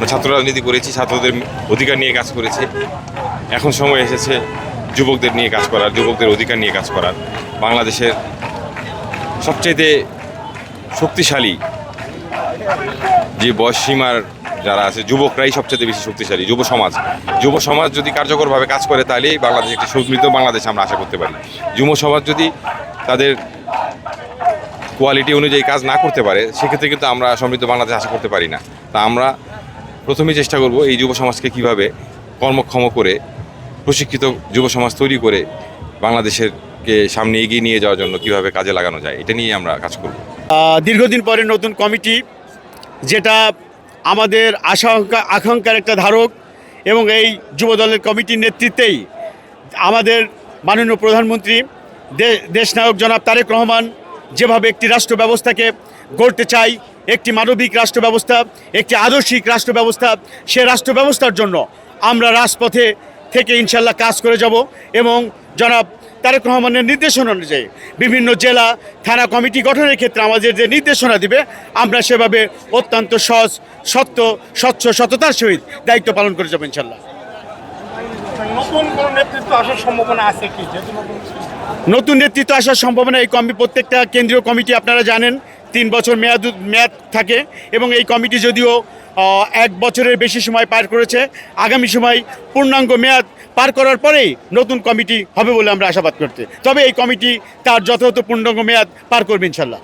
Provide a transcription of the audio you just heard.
আমরা ছাত্র রাজনীতি করেছি, ছাত্রদের অধিকার নিয়ে কাজ করেছি। এখন সময় এসেছে যুবকদের নিয়ে কাজ করার, যুবকদের অধিকার নিয়ে কাজ করার। বাংলাদেশের সবচেয়ে শক্তিশালী যে বয়সসীমার যারা আছে, যুবকরাই সবচেয়ে বেশি শক্তিশালী। যুব সমাজ যদি কার্যকরভাবে কাজ করে, তাহলেই বাংলাদেশ একটি সমৃদ্ধ বাংলাদেশ আমরা আশা করতে পারি। যুব সমাজ যদি তাদের কোয়ালিটি অনুযায়ী কাজ না করতে পারে, সেক্ষেত্রে কিন্তু আমরা সমৃদ্ধ বাংলাদেশ আশা করতে পারি না। তা আমরা প্রথমেই চেষ্টা করব এই যুব সমাজকে কীভাবে কর্মক্ষম করে, প্রশিক্ষিত যুব সমাজ তৈরি করে বাংলাদেশেরকে সামনে এগিয়ে নিয়ে যাওয়ার জন্য কীভাবে কাজে লাগানো যায়, এটা নিয়ে আমরা কাজ করব। দীর্ঘদিন পরে নতুন কমিটি, যেটা আমাদের আকাঙ্ক্ষার একটা ধারক, এবং এই যুবদলের কমিটির নেতৃত্বেই আমাদের মাননীয় প্রধানমন্ত্রী দেশনায়ক জনাব তারেক রহমান যেভাবে একটি রাষ্ট্র ব্যবস্থাকে গড়তে চাই, একটি মানবিক রাষ্ট্র ব্যবস্থা, একটি আদর্শিক রাষ্ট্র ব্যবস্থা, সে রাষ্ট্র ব্যবস্থার জন্য আমরা রাজপথে থেকে ইনশাল্লাহ কাজ করে যাব। এবং জনাব তারেক রহমানের নির্দেশনা অনুযায়ী বিভিন্ন জেলা থানা কমিটি গঠনের ক্ষেত্রে আমাদের যে নির্দেশনা দিবে, আমরা সেভাবে অত্যন্ত সহজ, স্বচ্ছ সততার সহিত দায়িত্ব পালন করে যাব ইনশাল্লাহ। নতুন কোন নেতৃত্ব আসার সম্ভাবনা আছে কি? নতুন নেতৃত্ব আসার সম্ভাবনা, এই প্রত্যেকটা কেন্দ্রীয় কমিটি আপনারা জানেন 3 বছর মেয়াদ থাকে, এবং এই কমিটি যদিও 1 বছরের বেশি সময় পার করেছে, আগামী সময় পূর্ণাঙ্গ মেয়াদ পার করার পরেই নতুন কমিটি হবে বলে আমরা আশাবাদ করতে। তবে এই কমিটি তার যথাযথ পূর্ণাঙ্গ মেয়াদ পার করবে ইনশাল্লাহ।